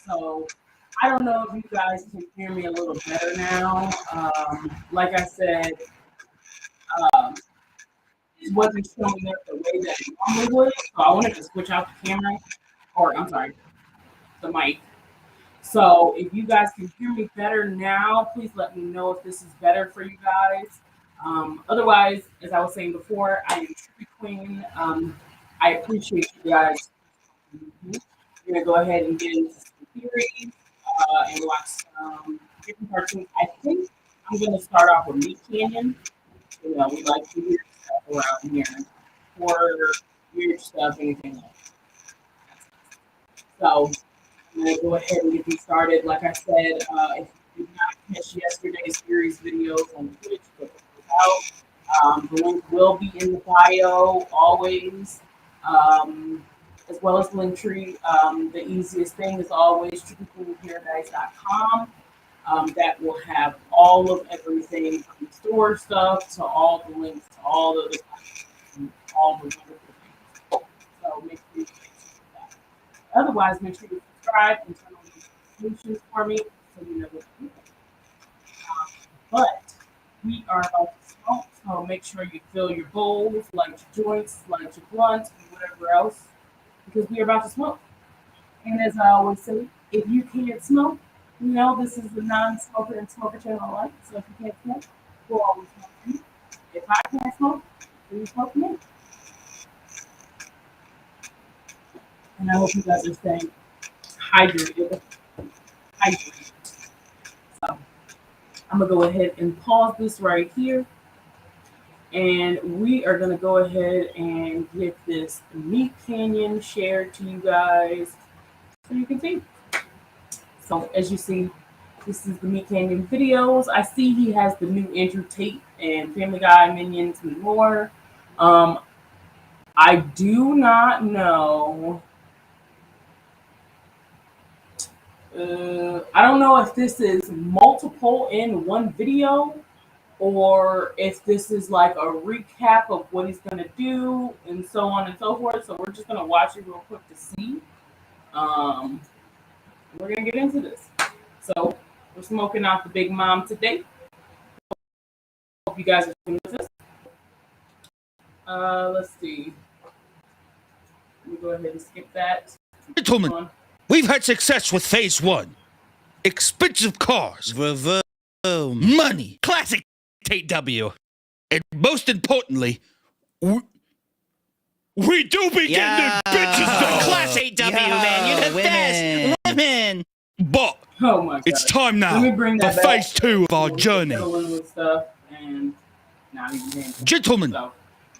So I don't know if you guys can hear me a little better now. Like I said, um, it wasn't showing up the way that it normally would. So I wanted to switch out the camera, or I'm sorry, the mic. So if you guys can hear me better now, please let me know if this is better for you guys. Otherwise, as I was saying before, I am TrippyQueen. I appreciate you guys. We're gonna go ahead and get into some theories and watch some different cartoons. I think I'm gonna start off with Meat Canyon. You know, we like to hear stuff around here, or weird stuff, anything like that. So I'm gonna go ahead and get these started. Like I said, if you did not catch yesterday's series videos on Twitch, go check those out. The link will be in the bio always, as well as Linktree. The easiest thing is always trippyqueenparadise.com. That will have all of everything from store stuff to all the links to all the other and all the wonderful things. So make sure you check that. Otherwise, make sure you subscribe and turn on notifications for me so you know what to do. But we are about to smoke, so make sure you fill your bowls, light your joints, light your blunts, and whatever else, because we are about to smoke. And as I always say, if you can't smoke, you know, this is the non-smoker and smoker channel alike. So if you can't smoke, we'll always smoke you. If I can't smoke, then you smoke me. And I hope you guys are staying hydrated. So I'm gonna go ahead and pause this right here. And we are gonna go ahead and get this Meat Canyon shared to you guys so you can see. So as you see, this is the Meat Canyon videos. I see he has the new Andrew Tate and Family Guy, Minions, and more. I do not know. I don't know if this is multiple in one video or if this is like a recap of what he's going to do and so on and so forth. So we're just going to watch it real quick to see. We're going to get into this. So we're smoking out the Big Mom today. Hope you guys are sitting with us. Let's see. Let me go ahead and skip that. Gentlemen, we've had success with phase one. Expensive cars. Money. Classic Tate W. And most importantly, we do be getting the bitches though. Class 8W, man. You're the best. Women. But Oh my God. It's time now for phase two of our journey. Gentlemen,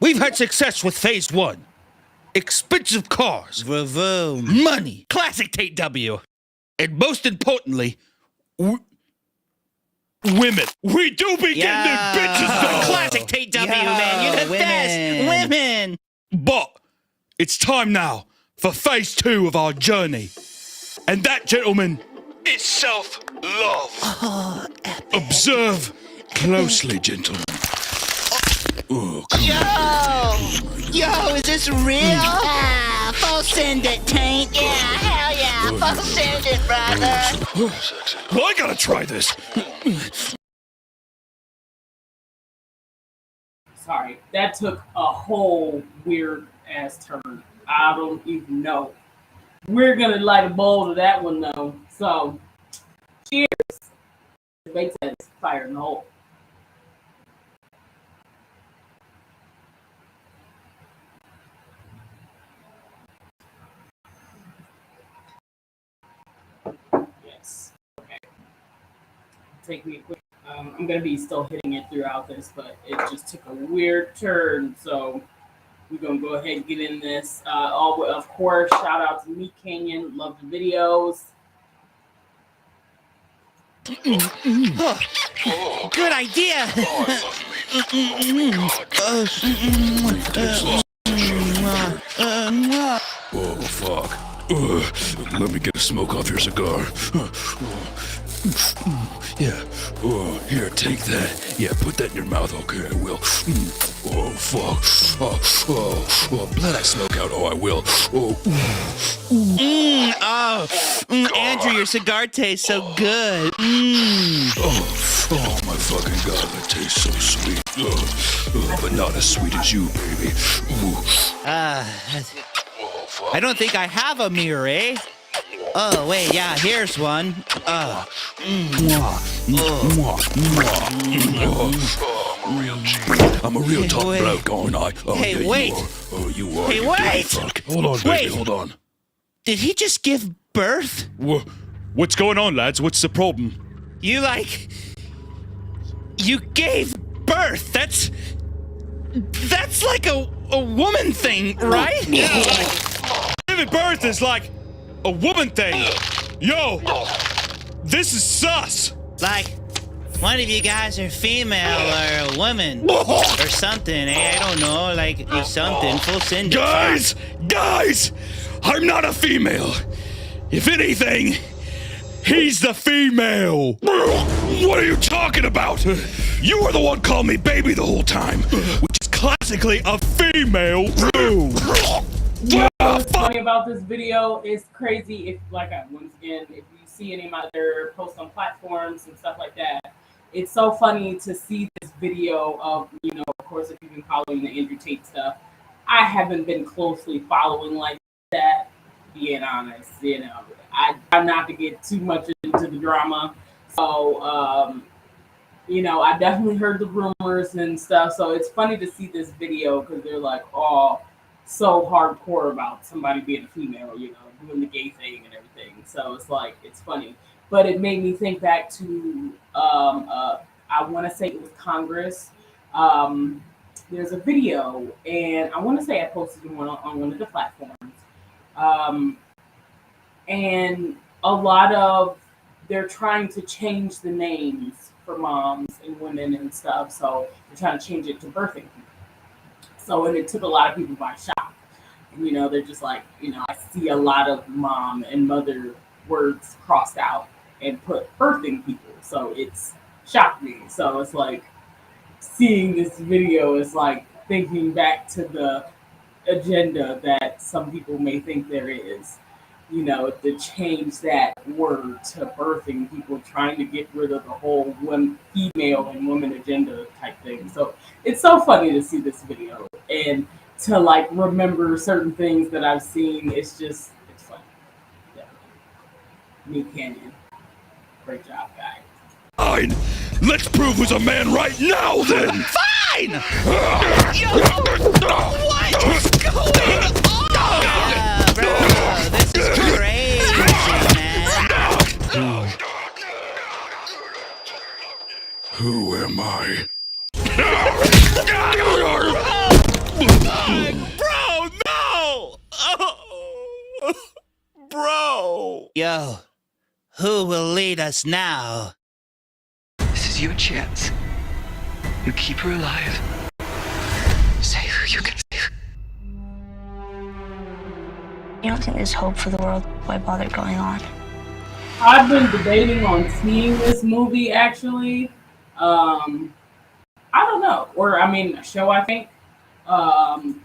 we've had success with phase one. Expensive cars. Money. Classic Tate W. And most importantly, women. We do be getting the bitches though. Classic Tate W, man. You're the best. Women. But it's time now for phase two of our journey. And that, gentlemen, is self-love. Observe closely, gentlemen. Oh, Yo, is this real? Yeah, full send it, Taint. Yeah, hell yeah, full send it, brother. Well, I gotta try this. Sorry, that took a whole weird ass turn. I don't even know. We're gonna light a bowl to that one though. So, cheers. The bait says fire in the hole. Yes. Okay. Take me a quick. I'm gonna be still hitting it throughout this, but it just took a weird turn. So we're gonna go ahead and get in this. Of course, shout out to Meat Canyon. Love the videos. Good idea. Oh, fuck. Let me get a smoke off your cigar. Yeah. Oh, here, take that. Yeah, put that in your mouth. Okay, I will. Oh, fuck. Oh, blow that smoke out. Oh, I will. Andrew, your cigar tastes so good. Oh, my fucking God, that tastes so sweet. But not as sweet as you, baby. I don't think I have a mirror, eh? Oh, wait, yeah, here's one. I'm a real top wait. bloke, aren't I? Oh, Hey, yeah, wait. You are. Oh, you are. Hey, you wait. dirty fuck. Hold on, baby, Wait. hold on. Did he just give birth? What's going on, lads? What's the problem? You gave birth. That's like a woman thing, right? Giving birth is like a woman thing. Yo, this is sus. Like, one of you guys are female or a woman or something, eh? I don't know, like, you're something. Full send it. Guys, I'm not a female. If anything, he's the female. What are you talking about? You were the one calling me baby the whole time, which is classically a female too. What's funny about this video is crazy. If once again, if you see any of my other posts on platforms and stuff like that, it's so funny to see this video of, of course, if you've been following the Andrew Tate stuff, I haven't been closely following like that, being honest. I try not to get too much into the drama. So, I definitely heard the rumors and stuff. So it's funny to see this video because they're like, oh, so hardcore about somebody being a female, doing the gay thing and everything. So it's like, it's funny. But it made me think back to, I want to say it was Congress. There's a video, and I want to say I posted one on one of the platforms. And a lot of, they're trying to change the names for moms and women and stuff. So they're trying to change it to birthing people. So, and it took a lot of people by shock. And, they're just like, I see a lot of mom and mother words crossed out and put birthing people. So it's shocked me. So it's like seeing this video is like thinking back to the agenda that some people may think there is, to change that word to birthing people, trying to get rid of the whole one female and woman agenda type thing. So it's so funny to see this video and to remember certain things that I've seen. It's funny. Definitely. Me Canyon. Great job, guys. Fine. Let's prove who's a man right now, then. Fine! What is going on? Yeah, bro, this is crazy, man. Who am I? Bro, no! Bro! Yo, who will lead us now? This is your chance. You keep her alive. Save her, you can save her. You don't think there's hope for the world? Why bother going on? I've been debating on seeing this movie, actually. I don't know. Or, a show, I think. And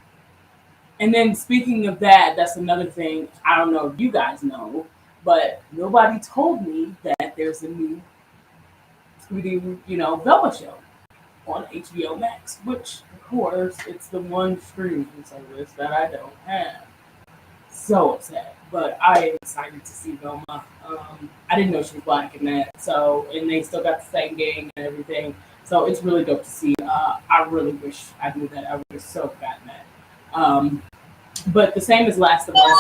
then speaking of that, that's another thing. I don't know if you guys know, but nobody told me that there's a new Velma show on HBO Max, which, of course, it's the one streaming service that I don't have. So upset, but I am excited to see Velma. I didn't know she was black in that, and they still got the same gang and everything. So it's really dope to see. I really wish I knew that. I would have so gotten that. But the same as Last of Us,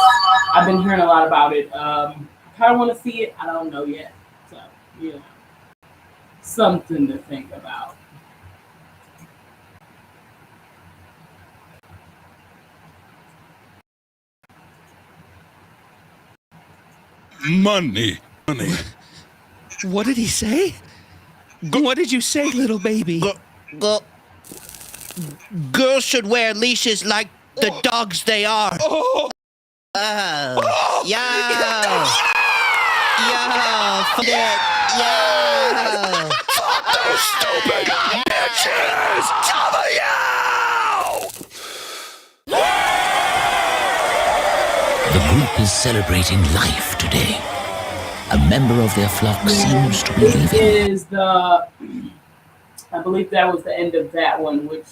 I've been hearing a lot about it. I kind of want to see it. I don't know yet. So, something to think about. Money. What did he say? What did you say, little baby? Girls should wear leashes like the dogs they are. Yo, Yeah. Stupid bitches! The group is celebrating life today. A member of their flock seems to be This leaving. is the, I believe that was the end of that one, which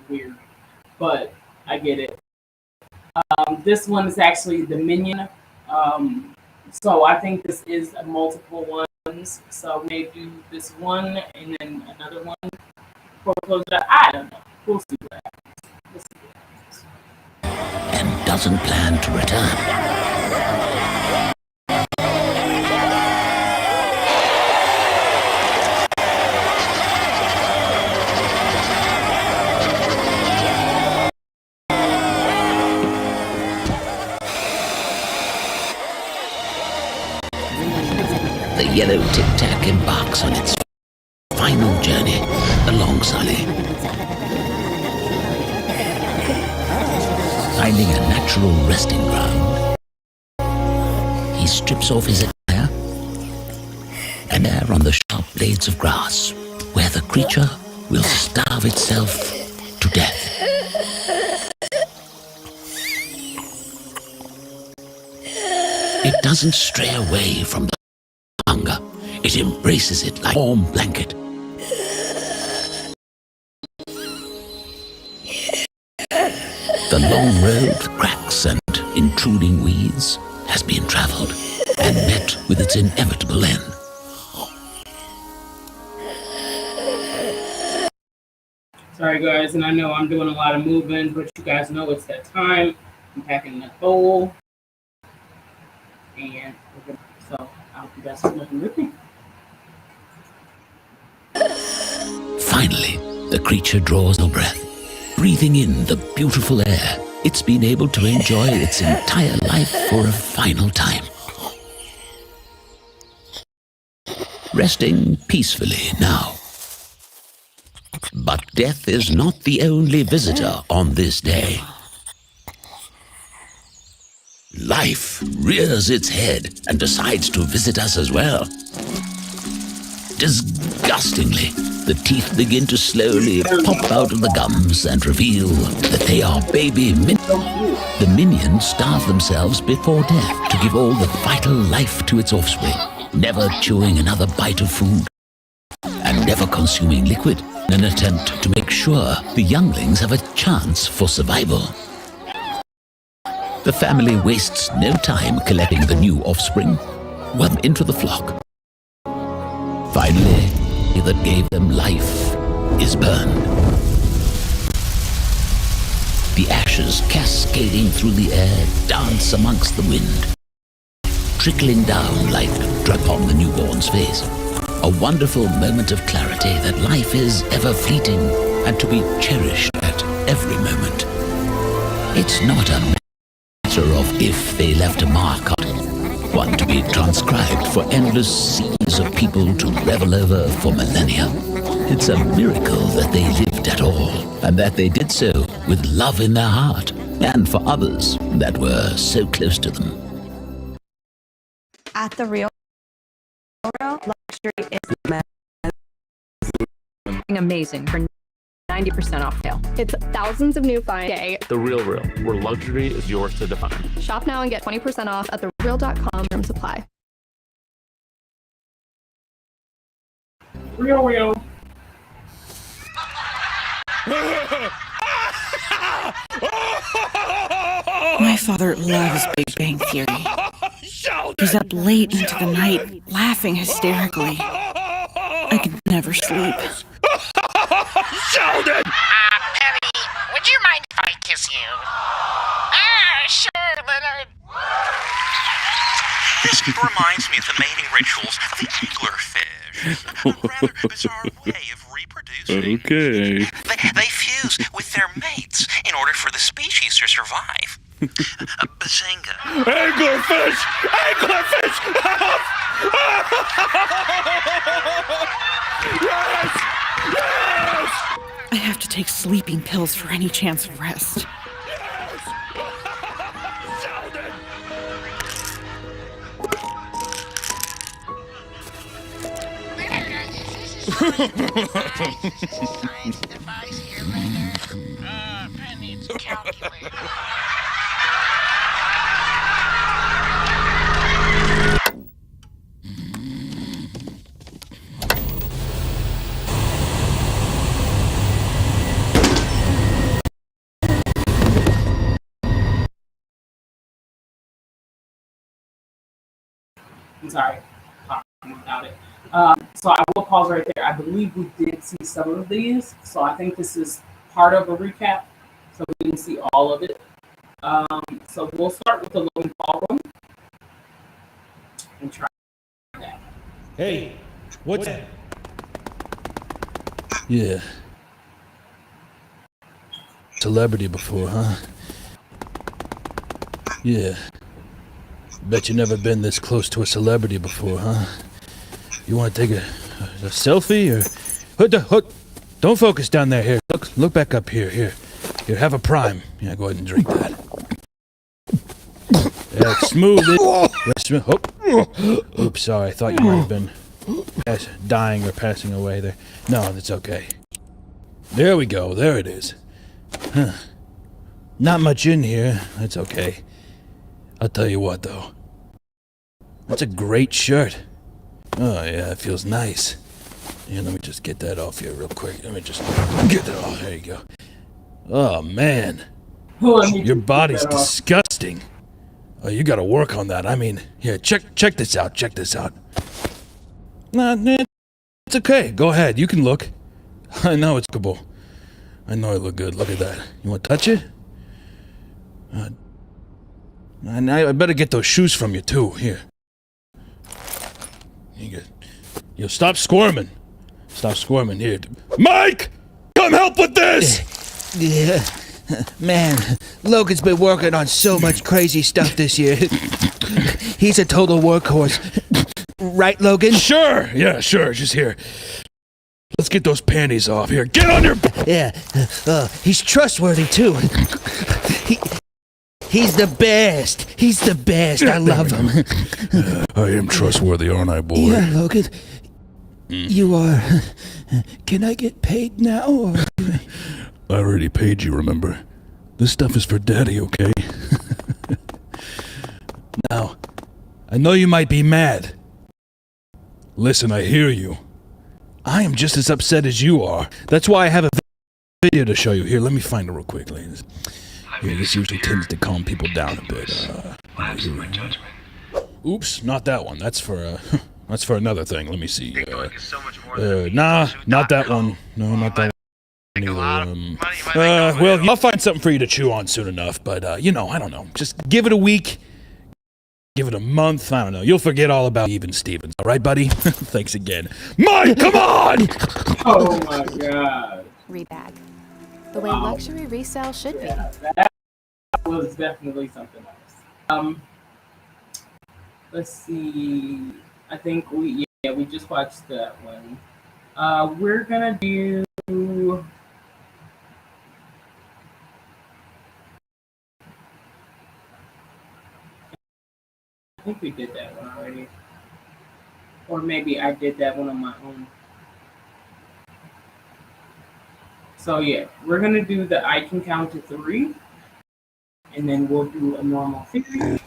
weird, but I get it. This one is actually the minion. So I think this is a multiple ones. So we may do this one and then another one for closure. I don't know. We'll see what happens. We'll see what happens. And doesn't plan to return. The yellow tic-tac embarks on its final journey along Sully. Finding a natural resting ground, he strips off his attire and there on the sharp blades of grass, where the creature will starve itself to death. It doesn't stray away from the hunger. It embraces it like a warm blanket. The long road with cracks and intruding weeds has been traveled and met with its inevitable end. Sorry guys, and I know I'm doing a lot of moving, but you guys know it's that time. I'm packing the bowl. And so I hope you guys are looking with me. Finally, the creature draws a breath, breathing in the beautiful air it's been able to enjoy its entire life for a final time. Resting peacefully now. But death is not the only visitor on this day. Life rears its head and decides to visit us as well. Disgustingly, the teeth begin to slowly pop out of the gums and reveal that they are baby minions. The minions starve themselves before death to give all the vital life to its offspring, never chewing another bite of food and never consuming liquid in an attempt to make sure the younglings have a chance for survival. The family wastes no time collecting the new offspring, one into the flock. Finally, that gave them life is burned. The ashes cascading through the air dance amongst the wind, trickling down like drop on the newborn's face. A wonderful moment of clarity that life is ever fleeting and to be cherished at every moment. It's not a matter of if they left a mark on it, one to be transcribed for endless seas of people to revel over for millennia. It's a miracle that they lived at all, and that they did so with love in their heart, and for others that were so close to them. At the Real luxury is amazing for 90% off sale. It's thousands of new finds a day. The Real, where luxury is yours to define. Shop now and get 20% off at thereal.com from supply. Real. My father loves Big Bang Theory. He's up late into the night, laughing hysterically. I could never sleep. Sheldon! Penny, would you mind if I kiss you? Sure, Leonard. This reminds me of the mating rituals of the anglerfish. A rather bizarre way of reproducing. Okay. They fuse with their mates in order for the species to survive. Bazinga. Anglerfish! Anglerfish! Help! Yes! Yes! I have to take sleeping pills for any chance of rest. Science device here later. Pen needs a calculator. I'm sorry, talking about it. So I will pause right there. I believe we did see some of these, so I think this is part of a recap, so we didn't see all of it. So we'll start with the Logan Paul one and try that. Hey, what's that? Yeah. Celebrity before, huh? Yeah. Bet you never been this close to a celebrity before, huh? You want to take a selfie or... Don't focus down there. Here, look back up here. Here, have a prime. Yeah, go ahead and drink that. Yeah, smooth it. Yeah, smooth. Oh. Oops, sorry. I thought you might have been dying or passing away there. No, that's okay. There we go. There it is. Huh. Not much in here. That's okay. I'll tell you what, though. That's a great shirt. Oh, yeah, it feels nice. Yeah, let me just get that off here real quick. Let me just get that off. There you go. Oh, man. Your body's disgusting. Oh, you gotta work on that. I mean, here, check this out. Check this out. Nah, it's okay. Go ahead. You can look. I know it's cool. I know I look good. Look at that. You want to touch it? I better get those shoes from you, too. Here. You stop squirming. Stop squirming. Here. Mike! Come help with this! Yeah. Man, Logan's been working on so much crazy stuff this year. He's a total workhorse. Right, Logan? Sure. Yeah, sure. Just here. Let's get those panties off. Here, get on your... Yeah. He's trustworthy, too. He's the best. He's the best. I love him. I am trustworthy, aren't I, boy? Yeah, Logan. You are. Can I get paid now? Or... I already paid you, remember? This stuff is for Daddy, okay? Now, I know you might be mad. Listen, I hear you. I am just as upset as you are. That's why I have a video to show you. Here, let me find it real quick, ladies. Here, this usually tends to calm people down a bit. Oops, not that one. That's for another thing. Let me see. Nah, not that one. No, not that one. Well, I'll find something for you to chew on soon enough, but, I don't know. Just give it a week. Give it a month. I don't know. You'll forget all about Even Stevens. All right, buddy? Thanks again. Mike, come on! Oh, my God. Rebag. The way luxury resale should be. That was definitely something else. Let's see. I think we just watched that one. We're gonna do... I think we did that one already. Or maybe I did that one on my own. So yeah, we're gonna do the I can count to 3. And then we'll do a normal theory.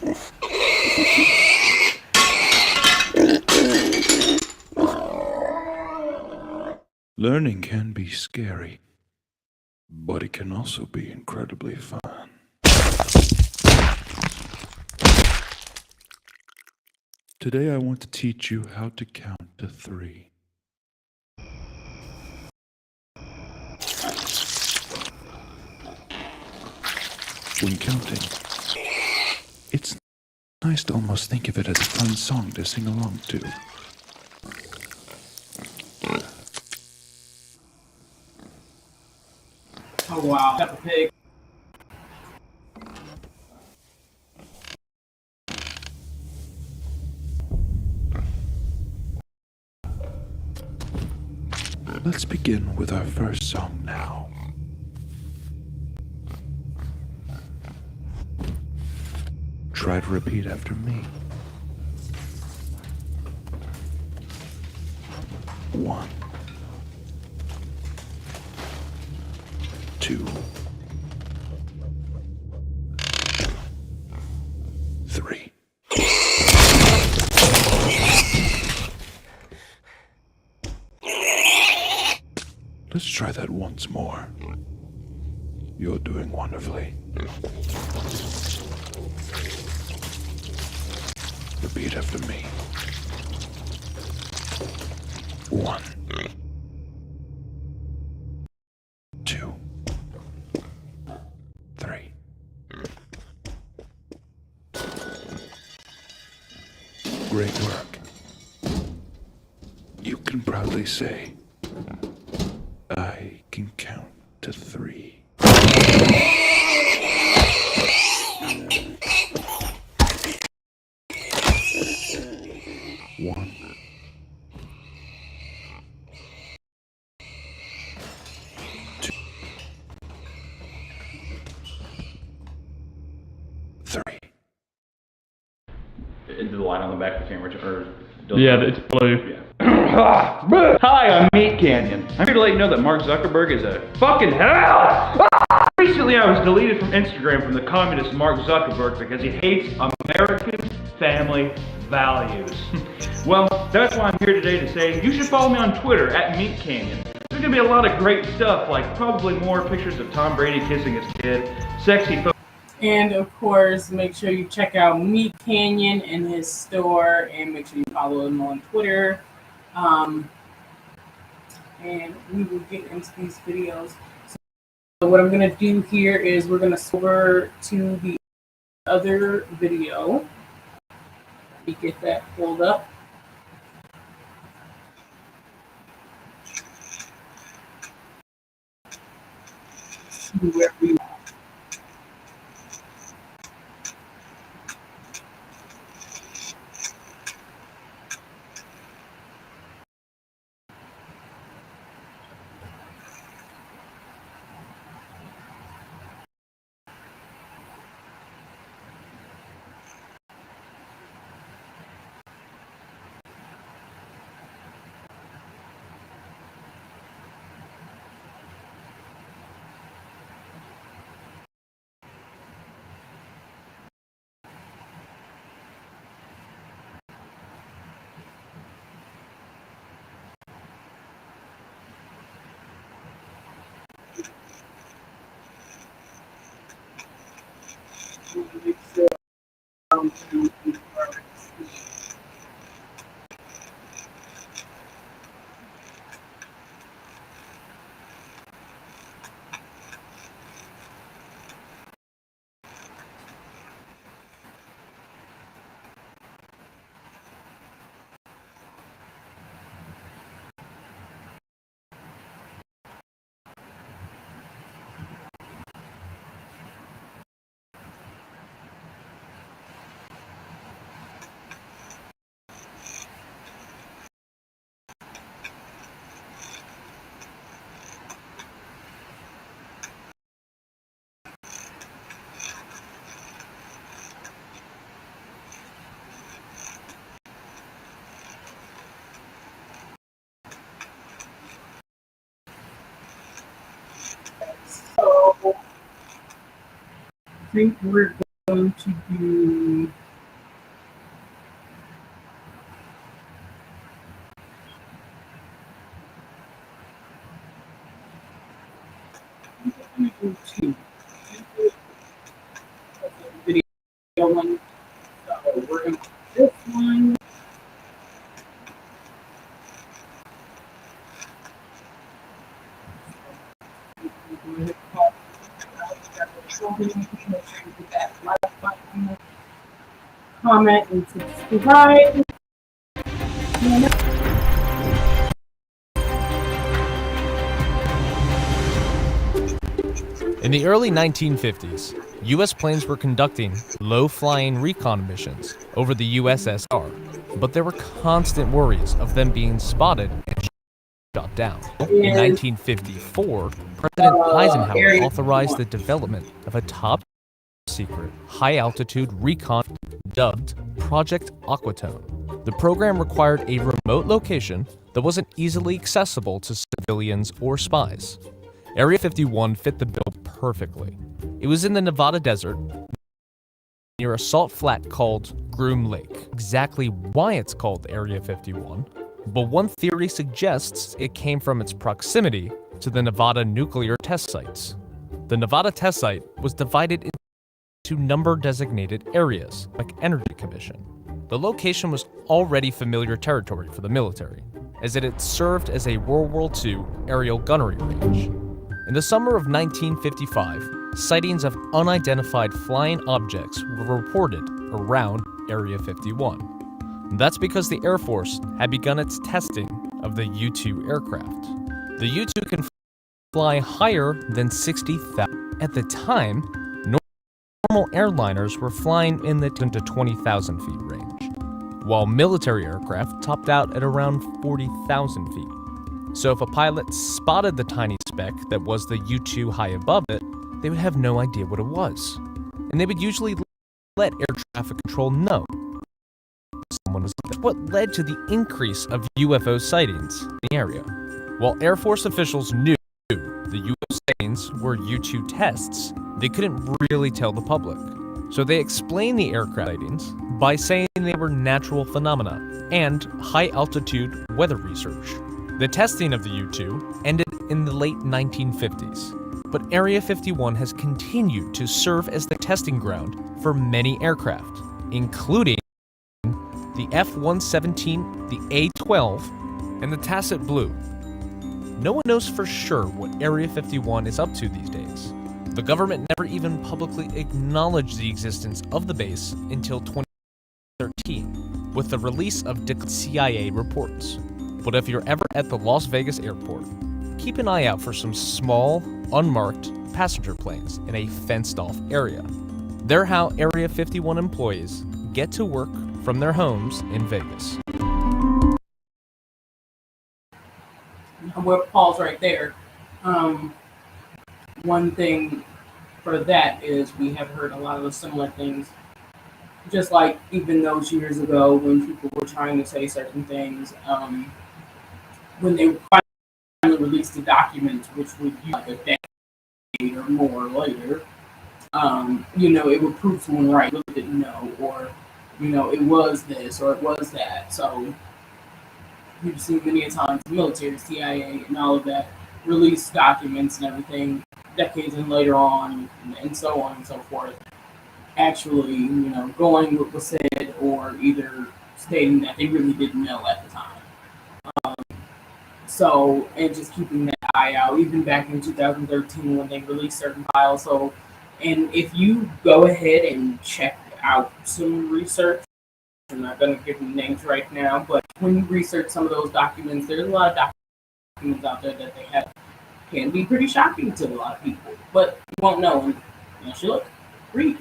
Learning can be scary, but it can also be incredibly fun. Today I want to teach you how to count to 3. When counting, it's nice to almost think of it as a fun song to sing along to. Oh wow, Peppa Pig. Let's begin with our first song now. Try to repeat after me. 1, 2, 3. Let's try that once more. You're doing wonderfully. Repeat after me. 1, 2, 3. Great work. You can proudly say, I can count to 3. 1, 2, 3. Is the light on the back of the camera? Or Yeah, it's blue. Hi, I'm Meat Canyon. I'm here to let you know that Mark Zuckerberg is a fucking hell! Recently, I was deleted from Instagram from the communist Mark Zuckerberg because he hates American family values. Well, that's why I'm here today to say you should follow me on Twitter at Meat Canyon. There's gonna be a lot of great stuff, like probably more pictures of Tom Brady kissing his kid, sexy photos. And of course, make sure you check out Meat Canyon and his store, and make sure you follow him on Twitter. And we will get into these videos. So what I'm going to do here is we're going to switch over to the other video. Let me get that pulled up. See where we are. So I think we're going to do two video one. So we're going to do this one. Comment and subscribe. In the early 1950s, U.S. planes were conducting low-flying recon missions over the USSR, but there were constant worries of them being spotted and shot down. In 1954, President Eisenhower authorized the development of a top-secret, high-altitude recon dubbed Project Aquatone. The program required a remote location that wasn't easily accessible to civilians or spies. Area 51 fit the bill perfectly. It was in the Nevada desert near a salt flat called Groom Lake. Exactly why it's called Area 51, but one theory suggests it came from its proximity to the Nevada nuclear test sites. The Nevada test site was divided into number-designated areas, like Energy Commission. The location was already familiar territory for the military, as it had served as a World War II aerial gunnery range. In the summer of 1955, sightings of unidentified flying objects were reported around Area 51. That's because the Air Force had begun its testing of the U-2 aircraft. The U-2 can fly higher than 60,000. At the time, normal airliners were flying in the 10 to 20,000 feet range, while military aircraft topped out at around 40,000 feet. So if a pilot spotted the tiny speck that was the U-2 high above it, they would have no idea what it was. And they would usually let air traffic control know someone was there. What led to the increase of UFO sightings in the area. While Air Force officials knew the UFO sightings were U-2 tests, they couldn't really tell the public. So they explained the aircraft sightings by saying they were natural phenomena and high-altitude weather research. The testing of the U-2 ended in the late 1950s, but Area 51 has continued to serve as the testing ground for many aircraft, including the F-117, the A-12, and the Tacit Blue. No one knows for sure what Area 51 is up to these days. The government never even publicly acknowledged the existence of the base until 2013, with the release of CIA reports. But if you're ever at the Las Vegas airport, keep an eye out for some small, unmarked passenger planes in a fenced-off area. They're how Area 51 employees get to work from their homes in Vegas. We'll pause right there. One thing for that is we have heard a lot of the similar things, just like even those years ago when people were trying to say certain things, when they finally released the documents, which would be like a decade or more later, it would prove someone right, really didn't know, or, it was this or it was that. So we've seen many a times the military, CIA, and all of that release documents and everything decades and later on, and so on and so forth, actually, going what was said or either stating that they really didn't know at the time. So, and just keeping that eye out, even back in 2013 when they released certain files. So, and if you go ahead and check out some research, I'm not going to give them names right now, but when you research some of those documents, there's a lot of documents out there that they have can be pretty shocking to a lot of people, but you won't know unless you look. Read.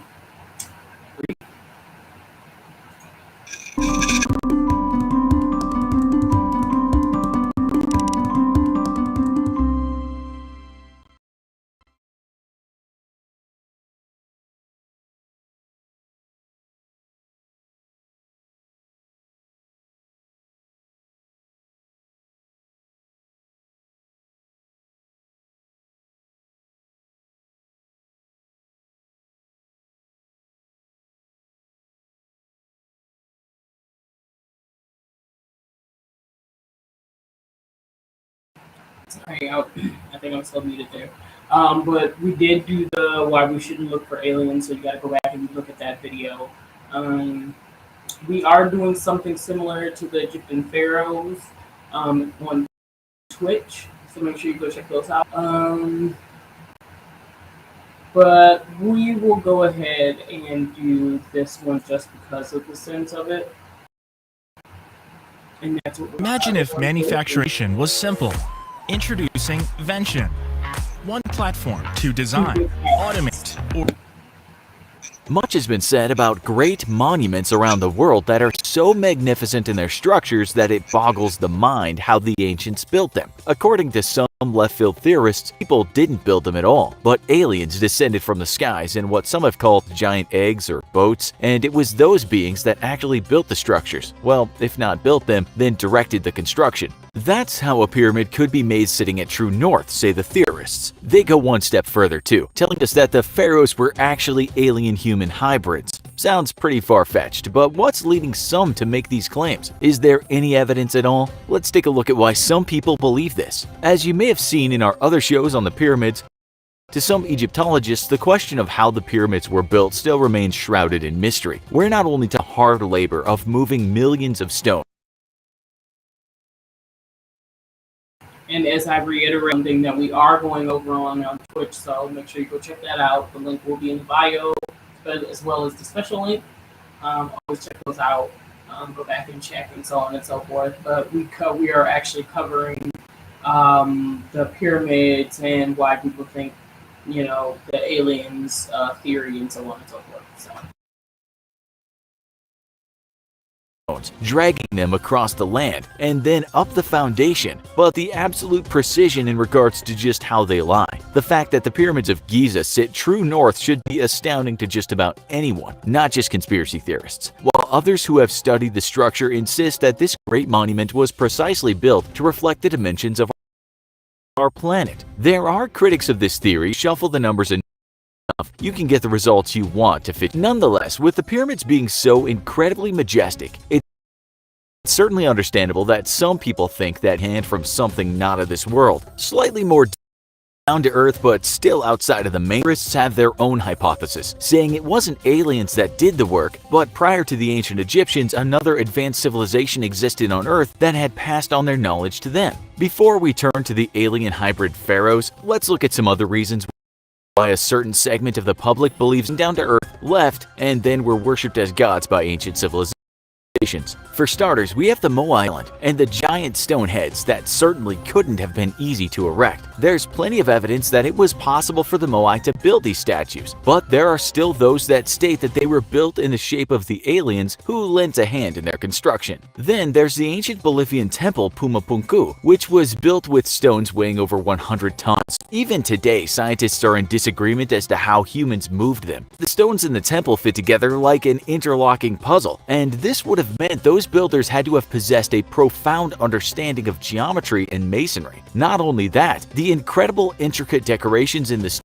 Sorry, I think I'm still muted there. But we did do the why we shouldn't look for aliens, so you got to go back and look at that video. We are doing something similar to the Egyptian pharaohs on Twitch, so make sure you go check those out. But we will go ahead and do this one just because of the sense of it. And that's what Imagine if manufacturing was simple. Introducing Vention, one platform to design, automate, or... Much has been said about great monuments around the world that are so magnificent in their structures that it boggles the mind how the ancients built them. According to some left field theorists, people didn't build them at all, but aliens descended from the skies in what some have called giant eggs or boats, and it was those beings that actually built the structures. Well, if not built them, then directed the construction. That's how a pyramid could be made sitting at true north, say the theorists. They go one step further too, telling us that the pharaohs were actually alien-human hybrids. Sounds pretty far-fetched, but what's leading some to make these claims? Is there any evidence at all? Let's take a look at why some people believe this. As you may have seen in our other shows on the pyramids, to some Egyptologists, the question of how the pyramids were built still remains shrouded in mystery. We're not only to hard labor of moving millions of stone. And as I reiterate, something that we are going over on Twitch, so make sure you go check that out. The link will be in the bio, as well as the special link. Always check those out. Go back and check and so on and so forth. But we are actually covering the pyramids and why people think, you know, the aliens theory and so on and so forth. So. Dragging them across the land and then up the foundation, but the absolute precision in regards to just how they lie. The fact that the pyramids of Giza sit true north should be astounding to just about anyone, not just conspiracy theorists, while others who have studied the structure insist that this great monument was precisely built to reflect the dimensions of our planet. There are critics of this theory shuffle the numbers enough, you can get the results you want to fit. Nonetheless, with the pyramids being so incredibly majestic, it's certainly understandable that some people think that hand from something not of this world, slightly more down to earth but still outside of the main. Theorists have their own hypothesis, saying it wasn't aliens that did the work, but prior to the ancient Egyptians, another advanced civilization existed on Earth that had passed on their knowledge to them. Before we turn to the alien hybrid pharaohs, let's look at some other reasons why a certain segment of the public believes down to earth, left, and then were worshipped as gods by ancient civilizations. For starters, we have the Moai Island and the giant stone heads that certainly couldn't have been easy to erect. There's plenty of evidence that it was possible for the Moai to build these statues, but there are still those that state that they were built in the shape of the aliens who lent a hand in their construction. Then there's the ancient Bolivian temple Pumapunku, which was built with stones weighing over 100 tons. Even today, scientists are in disagreement as to how humans moved them. The stones in the temple fit together like an interlocking puzzle, and this would have meant those builders had to have possessed a profound understanding of geometry and masonry. Not only that, the incredible intricate decorations in the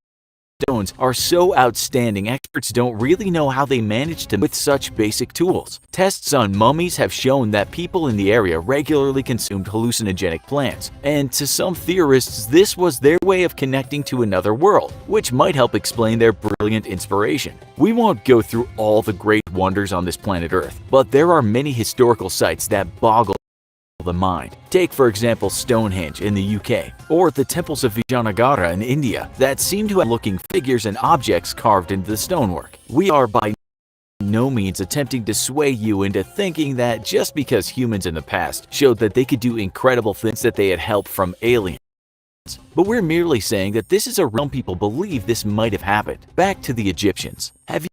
stones are so outstanding, experts don't really know how they managed to with such basic tools. Tests on mummies have shown that people in the area regularly consumed hallucinogenic plants, and to some theorists this was their way of connecting to another world, which might help explain their brilliant inspiration. We won't go through all the great wonders on this planet Earth, but there are many historical sites that boggle the mind. Take for example Stonehenge in the UK, or the temples of Vijayanagara in India that seem to have looking figures and objects carved into the stonework. We are by no means attempting to sway you into thinking that just because humans in the past showed that they could do incredible things that they had help from aliens. But we're merely saying that this is a realm people believe this might have happened. Back to the Egyptians. Have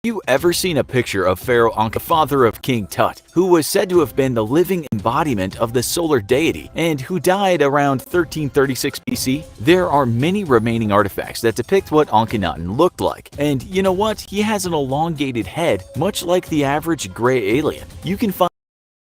you ever seen a picture of Pharaoh Anka, father of King Tut, who was said to have been the living embodiment of the solar deity and who died around 1336 BC? There are many remaining artifacts that depict what Akhenaten looked like, and you know what? He has an elongated head, much like the average gray alien. You can find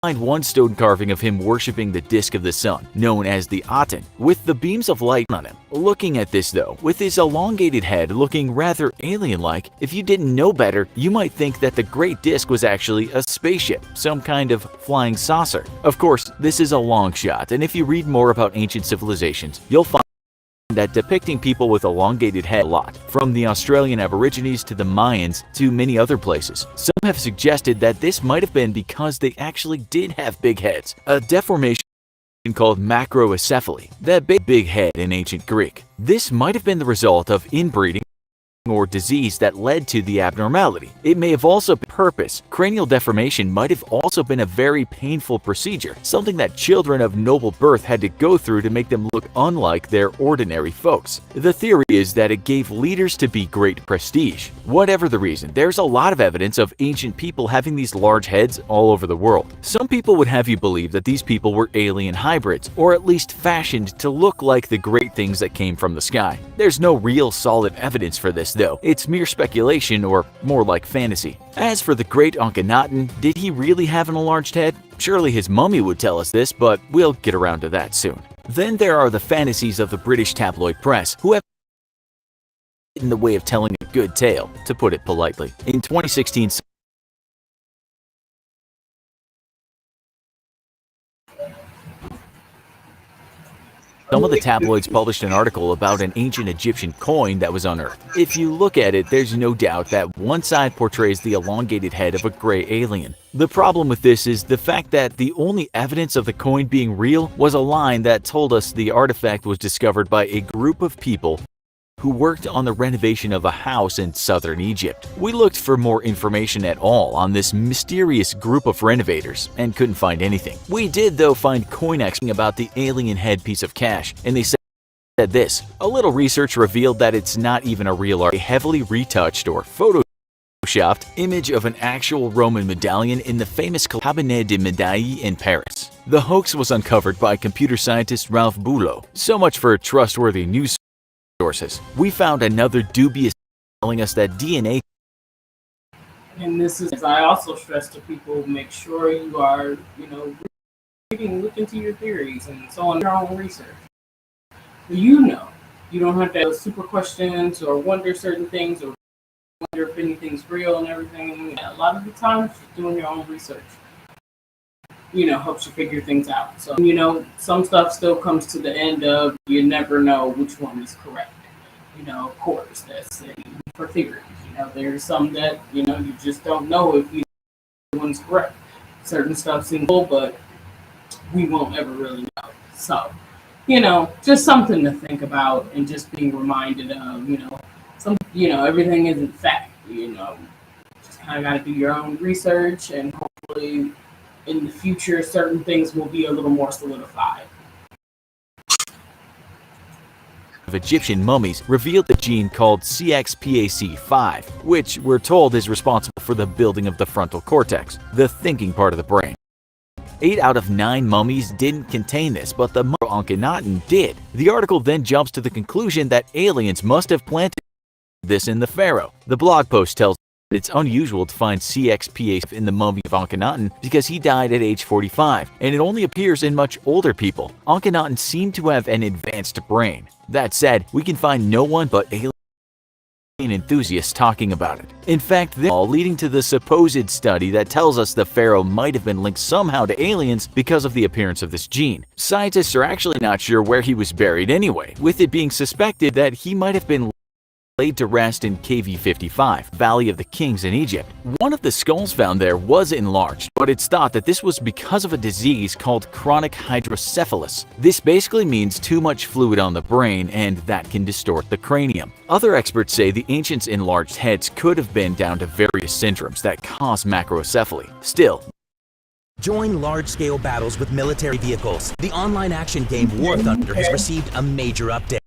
one stone carving of him worshipping the disk of the sun, known as the Aten, with the beams of light on him. Looking at this though, with his elongated head looking rather alien-like, if you didn't know better, you might think that the Great Disk was actually a spaceship, some kind of flying saucer. Of course, this is a long shot, and if you read more about ancient civilizations, you'll find that depicting people with elongated head a lot, from the Australian Aborigines to the Mayans to many other places. Some have suggested that this might have been because they actually did have big heads, a deformation called macrocephaly, that big head in ancient Greek. This might have been the result of inbreeding or disease that led to the abnormality. It may have also been purpose. Cranial deformation might have also been a very painful procedure, something that children of noble birth had to go through to make them look unlike their ordinary folks. The theory is that it gave leaders to be great prestige. Whatever the reason, there's a lot of evidence of ancient people having these large heads all over the world. Some people would have you believe that these people were alien hybrids, or at least fashioned to look like the great things that came from the sky. There's no real solid evidence for this though, it's mere speculation or more like fantasy. As for the great Akhenaten, did he really have an enlarged head? Surely his mummy would tell us this, but we'll get around to that soon. Then there are the fantasies of the British tabloid press, who have in the way of telling a good tale, to put it politely. In 2016, some of the tabloids published an article about an ancient Egyptian coin that was unearthed. If you look at it, there's no doubt that one side portrays the elongated head of a gray alien. The problem with this is the fact that the only evidence of the coin being real was a line that told us the artifact was discovered by a group of people who worked on the renovation of a house in southern Egypt. We looked for more information at all on this mysterious group of renovators and couldn't find anything. We did though find CoinEx about the alien head piece of cash, and they said this: a little research revealed that it's not even a real art, a heavily retouched or photoshopped image of an actual Roman medallion in the famous Cabinet de Medailles in Paris. The hoax was uncovered by computer scientist Ralph Boulot. So much for trustworthy news sources. We found another dubious telling us that DNA. And this is, I also stress to people, make sure you are, look into your theories and so on, your own research. You don't have to have super questions or wonder certain things or wonder if anything's real and everything. A lot of the times, just doing your own research, helps you figure things out. So, some stuff still comes to the end of you never know which one is correct. Of course, that's for theories. There's some that, you just don't know if either one's correct. Certain stuff seems cool, but we won't ever really know. So, just something to think about and just being reminded of, everything isn't fact. Just kind of got to do your own research, and hopefully in the future, certain things will be a little more solidified. Of Egyptian mummies revealed the gene called CXPAC5, which we're told is responsible for the building of the frontal cortex, the thinking part of the brain. 8 out of 9 mummies didn't contain this, but the Akhenaten did. The article then jumps to the conclusion that aliens must have planted this in the pharaoh. The blog post tells it's unusual to find CXPAC in the mummy of Akhenaten because he died at age 45, and it only appears in much older people. Akhenaten seemed to have an advanced brain. That said, we can find no one but alien enthusiasts talking about it. In fact, this all leading to the supposed study that tells us the pharaoh might have been linked somehow to aliens because of the appearance of this gene. Scientists are actually not sure where he was buried anyway, with it being suspected that he might have been laid to rest in KV55, Valley of the Kings in Egypt. One of the skulls found there was enlarged, but it's thought that this was because of a disease called chronic hydrocephalus. This basically means too much fluid on the brain, and that can distort the cranium. Other experts say the ancients' enlarged heads could have been down to various syndromes that cause macrocephaly. Still, join large-scale battles with military vehicles. The online action game War Thunder has received a major update.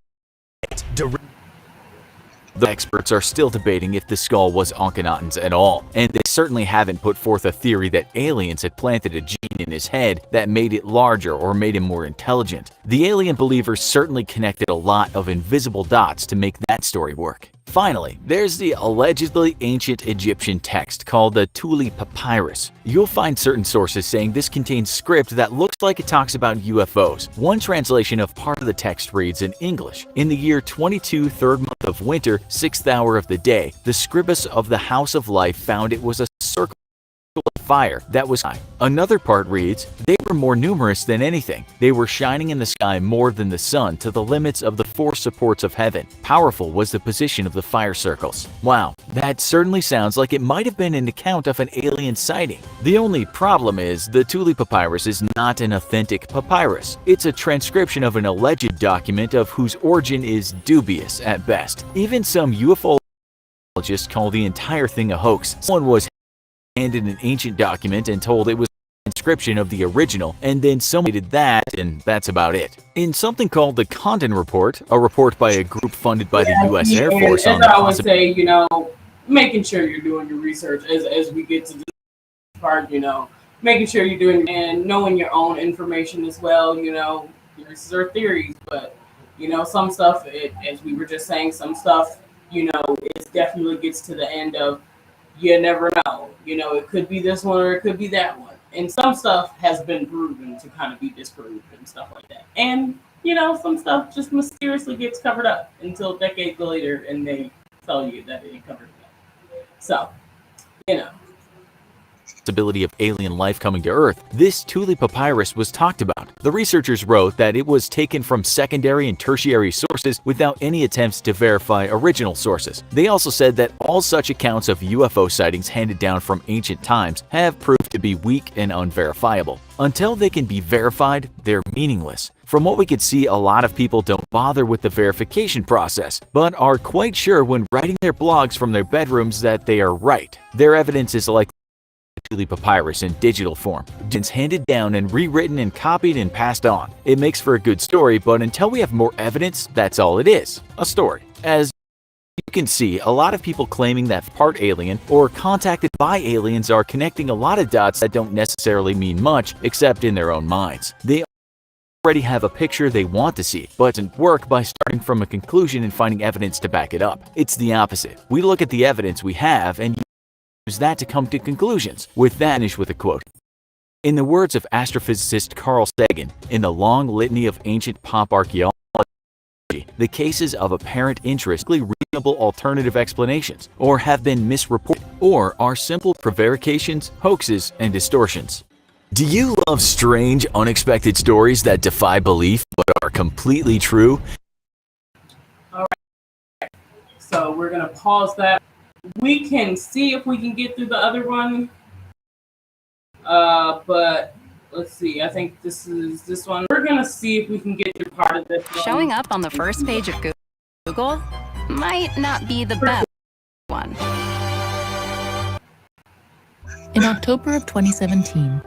The experts are still debating if the skull was Akhenaten's at all, and they certainly haven't put forth a theory that aliens had planted a gene in his head that made it larger or made him more intelligent. The alien believers certainly connected a lot of invisible dots to make that story work. Finally, there's the allegedly ancient Egyptian text called the Thule Papyrus. You'll find certain sources saying this contains script that looks like it talks about UFOs. One translation of part of the text reads in English: in the year 22, 3rd month of winter, 6th hour of the day, the scribus of the House of Life found it was a circle of fire that was high. Another part reads, they were more numerous than anything. They were shining in the sky more than the sun to the limits of the 4 supports of heaven. Powerful was the position of the fire circles. Wow, that certainly sounds like it might have been an account of an alien sighting. The only problem is the Thule Papyrus is not an authentic papyrus. It's a transcription of an alleged document of whose origin is dubious at best. Even some ufologists call the entire thing a hoax. Someone was handed an ancient document and told it was a transcription of the original, and then someone did that, and that's about it. In something called the Condon Report, a report by a group funded by the U.S. Air Force on as I always say, you know, making sure you're doing your research as we get to this part, you know, making sure you're doing and knowing your own information as well, you know, these are theories, but, you know, some stuff, as we were just saying, some stuff, you know, it definitely gets to the end of, you never know, you know, it could be this one or it could be that one. And some stuff has been proven to kind of be disproved and stuff like that. And, you know, some stuff just mysteriously gets covered up until decades later and they tell you that it ain't covered up. So, you know. Possibility of alien life coming to Earth, this Thule papyrus was talked about. The researchers wrote that it was taken from secondary and tertiary sources without any attempts to verify original sources. They also said that all such accounts of UFO sightings handed down from ancient times have proved to be weak and unverifiable. Until they can be verified, they're meaningless. From what we could see, a lot of people don't bother with the verification process, but are quite sure when writing their blogs from their bedrooms that they are right. Their evidence is like Thule papyrus in digital form. It's handed down and rewritten and copied and passed on. It makes for a good story, but until we have more evidence, that's all it is, a story. As you can see, a lot of people claiming that part alien or contacted by aliens are connecting a lot of dots that don't necessarily mean much except in their own minds. They already have a picture they want to see, but it doesn't work by starting from a conclusion and finding evidence to back it up. It's the opposite. We look at the evidence we have and use that to come to conclusions. With that, finish with a quote. In the words of astrophysicist Carl Sagan, in the long litany of ancient pop archaeology, the cases of apparent interest are reasonable alternative explanations, or have been misreported, or are simple prevarications, hoaxes, and distortions. Do you love strange, unexpected stories that defy belief but are completely true? All right. So we're going to pause that. We can see if we can get through the other one. But let's see. I think this is this one. We're going to see if we can get through part of this one. Showing up on the first page of Google might not be the best one. In October of 2017,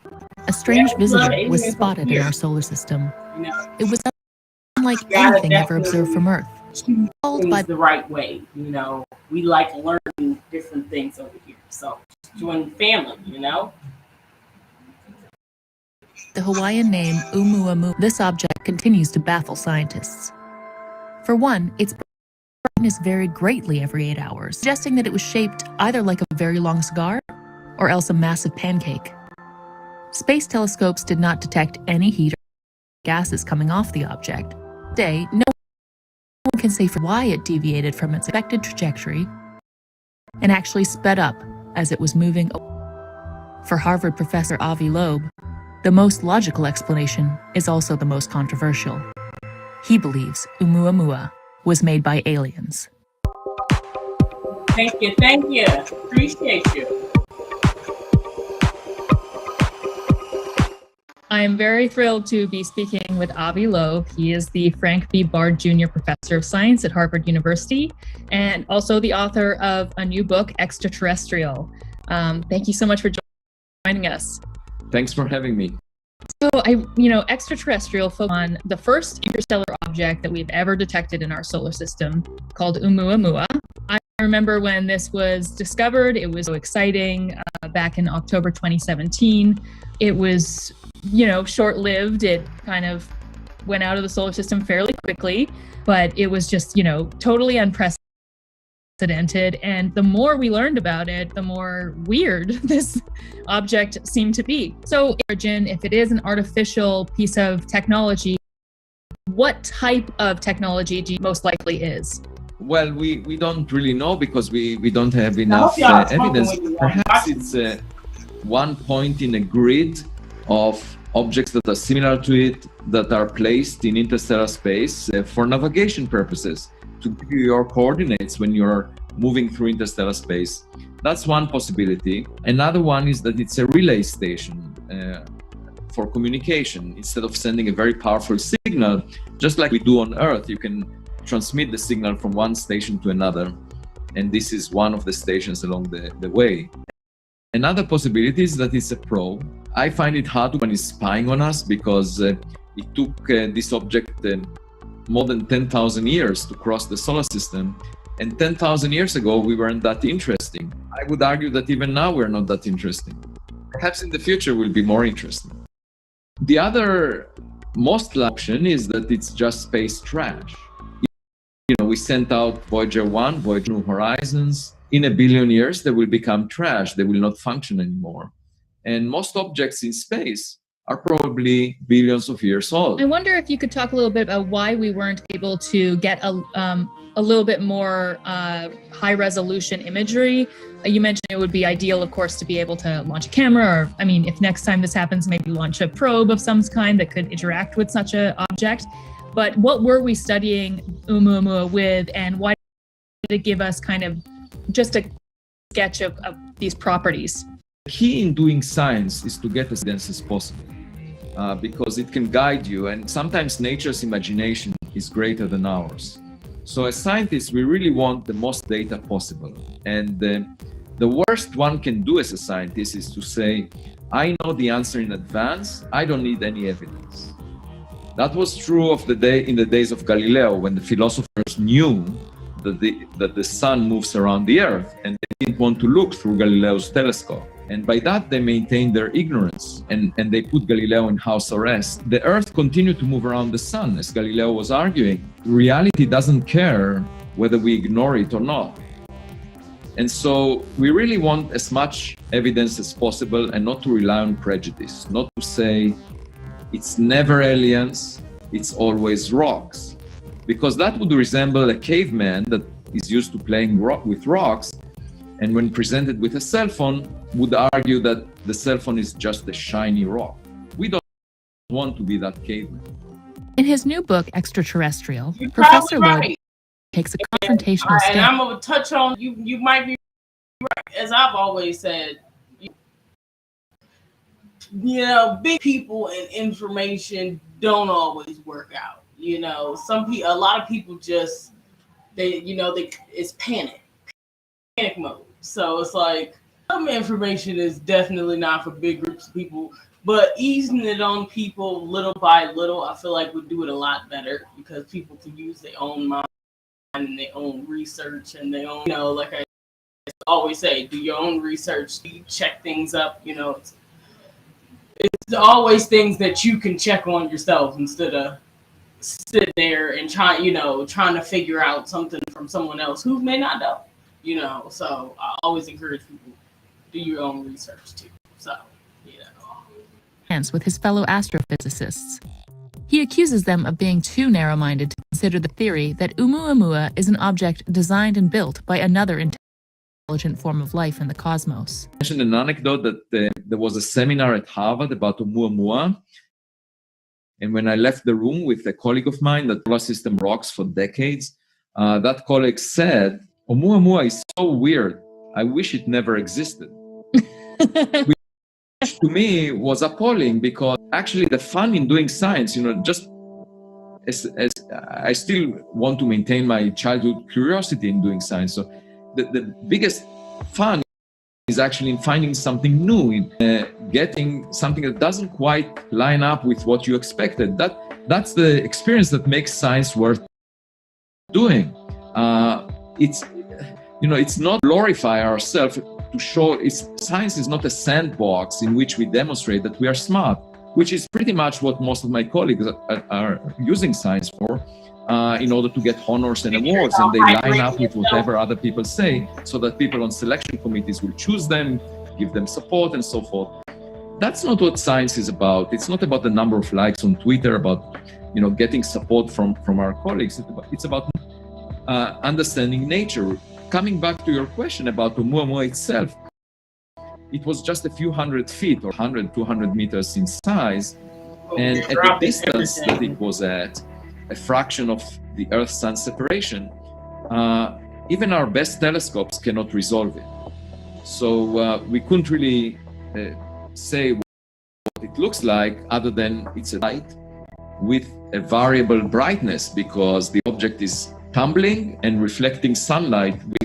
a strange visitor was spotted in our solar system. It was unlike anything ever observed from Earth. Called by the right way, you know. We like learning different things over here. So join the family, you know. The Hawaiian name Oumuamua. This object continues to baffle scientists. For one, its brightness varied greatly every 8 hours, suggesting that it was shaped either like a very long cigar or else a massive pancake. Space telescopes did not detect any heat or gases coming off the object. Today, no one can say for why it deviated from its expected trajectory and actually sped up as it was moving. For Harvard professor Avi Loeb, the most logical explanation is also the most controversial. He believes Oumuamua was made by aliens. Thank you. Appreciate you. I am very thrilled to be speaking with Avi Loeb. He is the Frank B. Bard Jr. Professor of Science at Harvard University and also the author of a new book, Extraterrestrial. Thank you so much for joining us. Thanks for having me. So, Extraterrestrial focused on the first interstellar object that we've ever detected in our solar system, called Oumuamua. I remember when this was discovered, it was so exciting back in October 2017. It was, short-lived. It kind of went out of the solar system fairly quickly, but it was just, totally unprecedented. And the more we learned about it, the more weird this object seemed to be. So, origin, if it is an artificial piece of technology, what type of technology do you most likely is? Well, we don't really know because we don't have enough evidence. Perhaps it's one point in a grid of objects that are similar to it that are placed in interstellar space for navigation purposes, to give you your coordinates when you're moving through interstellar space. That's one possibility. Another one is that it's a relay station for communication. Instead of sending a very powerful signal, just like we do on Earth, you can transmit the signal from one station to another. And this is one of the stations along the way. Another possibility is that it's a probe. I find it hard when it's spying on us because it took this object more than 10,000 years to cross the solar system. And 10,000 years ago, we weren't that interesting. I would argue that even now we're not that interesting. Perhaps in the future we'll be more interesting. The other most likely option is that it's just space trash. You know, we sent out Voyager 1, Voyager New Horizons. In a billion years, they will become trash. They will not function anymore. And most objects in space are probably billions of years old. I wonder if you could talk a little bit about why we weren't able to get a little bit more high resolution imagery. You mentioned it would be ideal, of course, to be able to launch a camera, or, I mean, if next time this happens, maybe launch a probe of some kind that could interact with such an object. But what were we studying Oumuamua with, and why did it give us kind of just a sketch of these properties? The key in doing science is to get as dense as possible, because it can guide you, and sometimes nature's imagination is greater than ours. So as scientists, we really want the most data possible. And the worst one can do as a scientist is to say, I know the answer in advance, I don't need any evidence. That was true in the days of Galileo, when the philosophers knew that the sun moves around the earth, and they didn't want to look through Galileo's telescope. And by that, they maintained their ignorance, and they put Galileo in house arrest. The earth continued to move around the sun, as Galileo was arguing. Reality doesn't care whether we ignore it or not. And so we really want as much evidence as possible, and not to rely on prejudice, not to say it's never aliens, it's always rocks. Because that would resemble a caveman that is used to playing with rocks, and when presented with a cell phone, would argue that the cell phone is just a shiny rock. We don't want to be that caveman. In his new book, Extraterrestrial, Professor Loeb takes a confrontational And I'm stance. going to touch on, you might be right, as I've always said, you know, big people and information don't always work out. You know, a lot of people just, it's panic mode. So it's like, some information is definitely not for big groups of people, but easing it on people little by little, I feel like would do it a lot better, because people can use their own mind and their own research and their own, like I always say, do your own research, check things up, it's always things that you can check on yourself instead of sit there and trying to figure out something from someone else who may not know, so I always encourage people, do your own research too. So, With his fellow astrophysicists. He accuses them of being too narrow-minded to consider the theory that Oumuamua is an object designed and built by another intelligent form of life in the cosmos. I mentioned an anecdote that there was a seminar at Harvard about Oumuamua. And when I left the room with a colleague of mine that solar system rocks for decades, that colleague said, Oumuamua is so weird, I wish it never existed. Which to me was appalling, because actually the fun in doing science, just as I still want to maintain my childhood curiosity in doing science. So the biggest fun is actually in finding something new, in getting something that doesn't quite line up with what you expected. That's the experience that makes science worth doing. It's not glorify ourselves to show. Science is not a sandbox in which we demonstrate that we are smart, which is pretty much what most of my colleagues are using science for, in order to get honors and awards, and they line up with whatever other people say, so that people on selection committees will choose them, give them support, and so forth. That's not what science is about. It's not about the number of likes on Twitter, about getting support from our colleagues. It's about understanding nature. Coming back to your question about Oumuamua itself, it was just a few hundred feet, or 100, 200 meters in size, and at the distance that it was at, a fraction of the Earth-Sun separation, even our best telescopes cannot resolve it. So we couldn't really say what it looks like, other than it's a light with a variable brightness, because the object is tumbling and reflecting sunlight with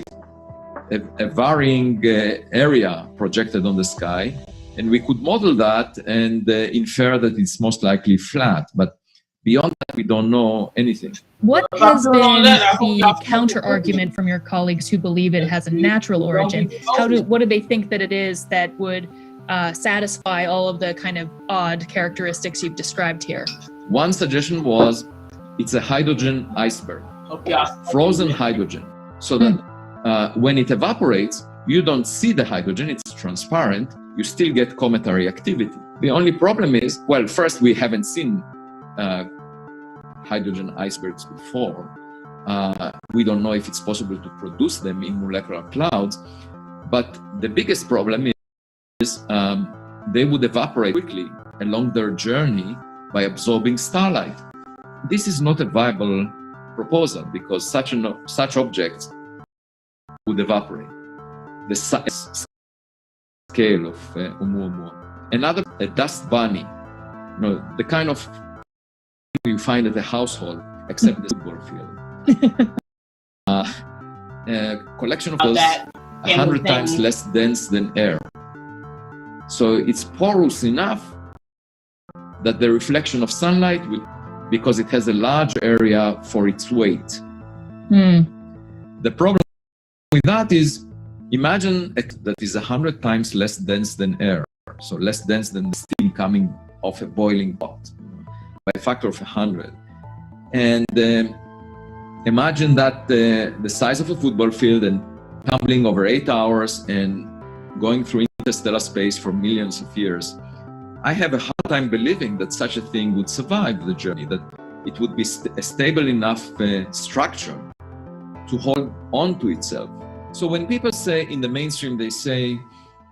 a varying area projected on the sky, and we could model that and infer that it's most likely flat. But beyond that, we don't know anything. What has been the counter argument from your colleagues who believe it has a natural origin? What do they think that it is that would satisfy all of the kind of odd characteristics you've described here? One suggestion was it's a hydrogen iceberg, frozen hydrogen, so that when it evaporates, you don't see the hydrogen, it's transparent, you still get cometary activity. The only problem is, well, first, we haven't seen hydrogen icebergs before. We don't know if it's possible to produce them in molecular clouds, but the biggest problem is they would evaporate quickly along their journey by absorbing starlight. This is not a viable proposal because such objects would evaporate. The size scale of Oumuamua. Another, a dust bunny, the kind of you find at a household, except the football field. A collection of those 100 times less dense than air. So it's porous enough that the reflection of sunlight will, because it has a large area for its weight. The problem with that is, imagine that is 100 times less dense than air, so less dense than the steam coming off a boiling pot, by a factor of 100. And imagine that the size of a football field and tumbling over 8 hours and going through interstellar space for millions of years. I have a hard time believing that such a thing would survive the journey, that it would be a stable enough structure to hold on to itself. So when people say in the mainstream, they say,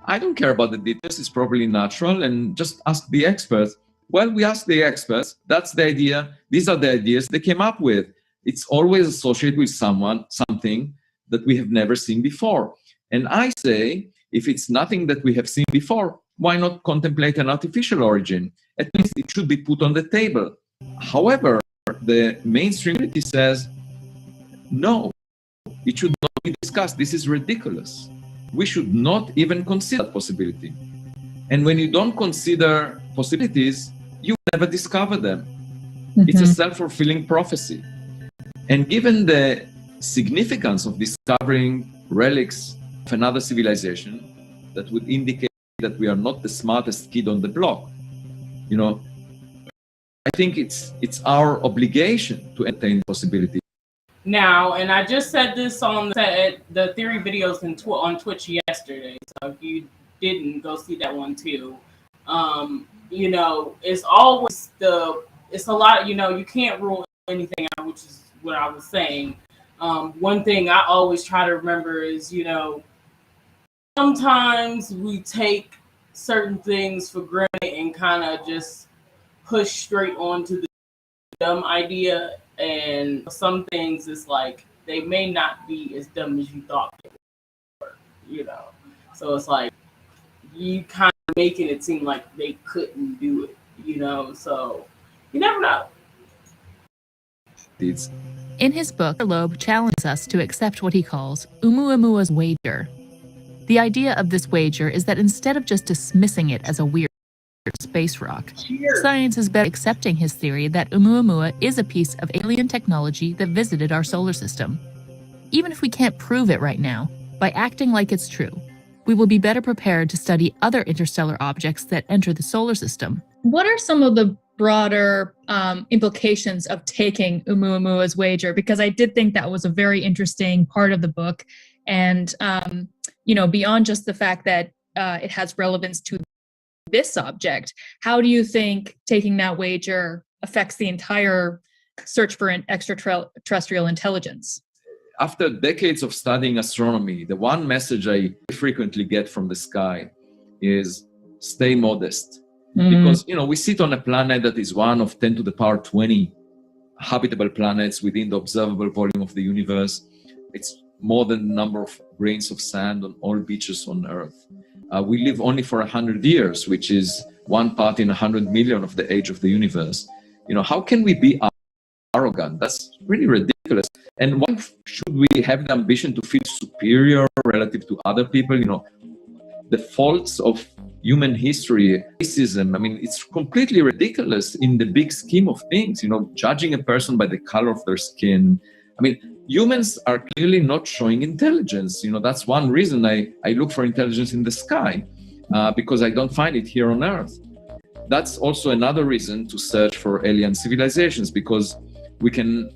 I don't care about the details, it's probably natural, and just ask the experts. Well, we asked the experts, that's the idea, these are the ideas they came up with. It's always associated with something that we have never seen before. And I say, if it's nothing that we have seen before, why not contemplate an artificial origin? At least it should be put on the table. However, the mainstream community says, no, it should not be discussed. This is ridiculous. We should not even consider that possibility. And when you don't consider possibilities, you never discover them. It's a self-fulfilling prophecy. And given the significance of discovering relics of another civilization that would indicate that we are not the smartest kid on the block, I think it's our obligation to entertain the possibility. Now, and I just said this on the theory videos on Twitch yesterday, so if you didn't, go see that one too. It's always it's a lot, you can't rule anything out, which is what I was saying. One thing I always try to remember is, sometimes we take certain things for granted and kind of just push straight onto the dumb idea. And some things, it's like, they may not be as dumb as you thought they were, So it's like, you kind of making it seem like they couldn't do it, So you never know. In his book, Loeb challenges us to accept what he calls Oumuamua's wager. The idea of this wager is that instead of just dismissing it as a weird space rock, science is better accepting his theory that Oumuamua is a piece of alien technology that visited our solar system. Even if we can't prove it right now, by acting like it's true, we will be better prepared to study other interstellar objects that enter the solar system. What are some of the broader implications of taking Oumuamua's wager? Because I did think that was a very interesting part of the book. And, beyond just the fact that it has relevance to this object, how do you think taking that wager affects the entire search for an extraterrestrial intelligence? After decades of studying astronomy, the one message I frequently get from the sky is stay modest. Because, we sit on a planet that is one of 10 to the power 20 habitable planets within the observable volume of the universe. It's more than the number of grains of sand on all beaches on Earth. We live only for 100 years, which is 1 part in 100 million of the age of the universe. How can we be arrogant arrogant. That's really ridiculous. And why should we have the ambition to feel superior relative to other people? You know, the faults of human history, racism, I mean, it's completely ridiculous in the big scheme of things, you know, judging a person by the color of their skin. I mean, humans are clearly not showing intelligence. You know, that's one reason I look for intelligence in the sky, because I don't find it here on Earth. That's also another reason to search for alien civilizations, because we can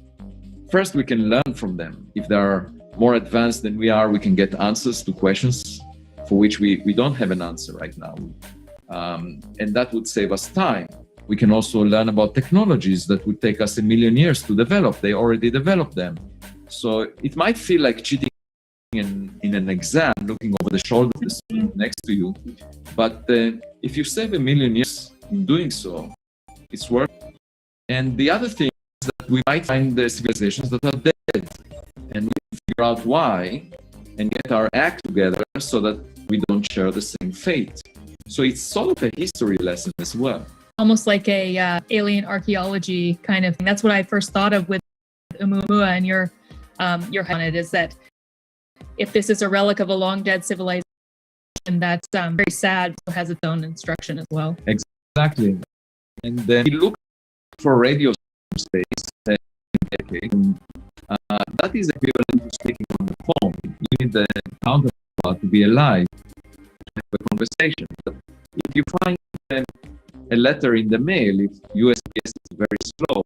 learn from them. If they are more advanced than we are, we can get answers to questions for which we don't have an answer right now. And that would save us time. We can also learn about technologies that would take us 1 million years to develop. They already developed them. So it might feel like cheating in an exam, looking over the shoulder of the student next to you. But if you save 1 million years doing so, it's worth it. And the other thing is that we might find the civilizations that are dead, and we can figure out why and get our act together so that we don't share the same fate. So it's sort of a history lesson as well. Almost like a alien archaeology kind of thing. That's what I first thought of with Oumuamua, and your on it is that if this is a relic of a long dead civilization, that's very sad, so has its own instruction as well. Exactly. And then we look for radio space that is equivalent to speaking on the phone. You need the counterpart to be alive to have a conversation. But if you find a letter in the mail, if USPS is very slow,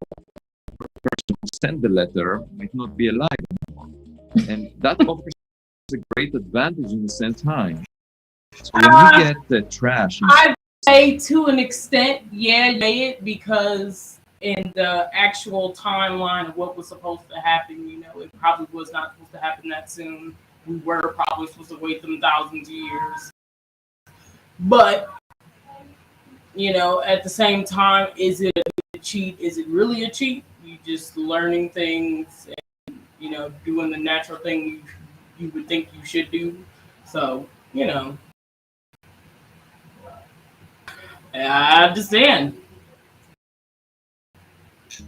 the person who sent the letter might not be alive anymore. And that offers a great advantage in the same time. So when you get the trash... I'd say to an extent, yeah, it, because in the actual timeline of what was supposed to happen, you know, it probably was not supposed to happen that soon. We were probably supposed to wait them thousands of years. But, you know, at the same time, is it a cheat? Is it really a cheat? You just learning things and, you know, doing the natural thing you would think you should do. So, you know, I understand.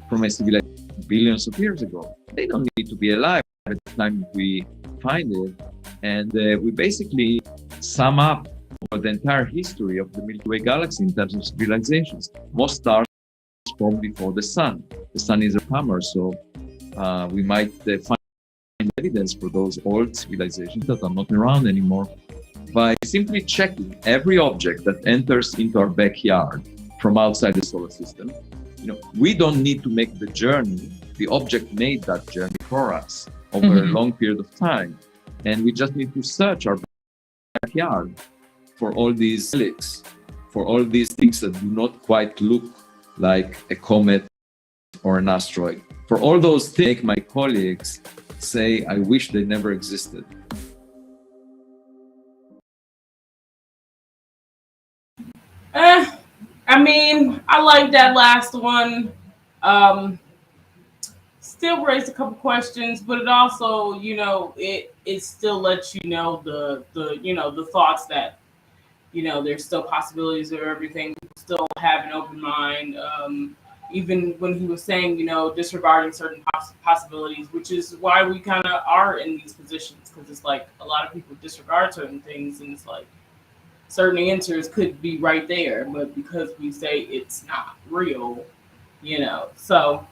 From a civilization billions of years ago. They don't need to be alive at the time we find it. And we basically sum up the entire history of the Milky Way galaxy in terms of civilizations. Most stars formed before the sun. The sun is a hammer, so we might find evidence for those old civilizations that are not around anymore by simply checking every object that enters into our backyard from outside the solar system. You know, we don't need to make the journey. The object made that journey for us over a long period of time. And we just need to search our backyard for all these relics, for all these things that do not quite look like a comet or an asteroid. For all those things, my colleagues say, I wish they never existed. I mean, I like that last one. Still raised a couple questions, but it also, you know, it still lets you know the you know, the thoughts that, you know, there's still possibilities of everything. Still have an open mind. Even when he was saying, you know, disregarding certain possibilities, which is why we kind of are in these positions, because it's like a lot of people disregard certain things, and it's like certain answers could be right there, but because we say it's not real, you know, so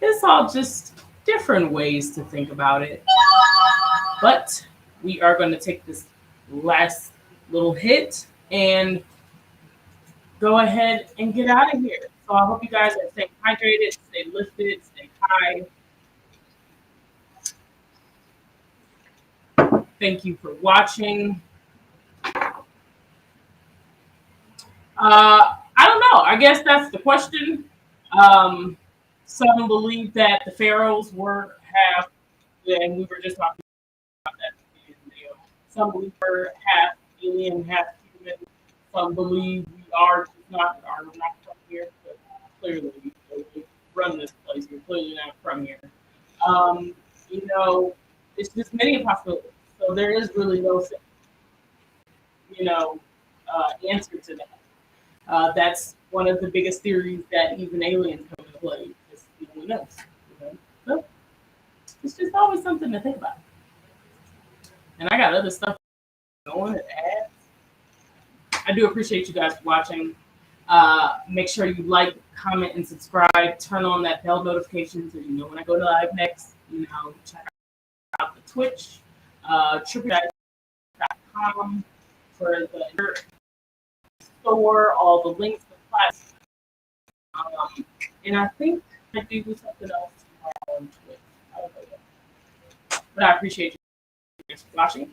it's all just different ways to think about it. But we are going to take this last little hit and go ahead and get out of here. So I hope you guys are staying hydrated, stay lifted, stay high. Thank you for watching. I don't know. I guess that's the question. Some believe that the pharaohs were half, and we were just talking about that in the video. Some believe we're half alien, half human. Some believe we are not from here, but clearly we run this place. We're clearly not from here. You know, it's just many possibilities. So there is really no, you know, answer to that. That's one of the biggest theories that even aliens come into play. Is no one knows. You it's just always something to think about. And I got other stuff going to add. I do appreciate you guys watching. Make sure you like, comment, and subscribe. Turn on that bell notification so you know when I go live next. You know, check out the Twitch, trippy.com for the store, all the links to class. And I think I do something else tomorrow on Twitch. I don't know yet. But I appreciate you guys watching.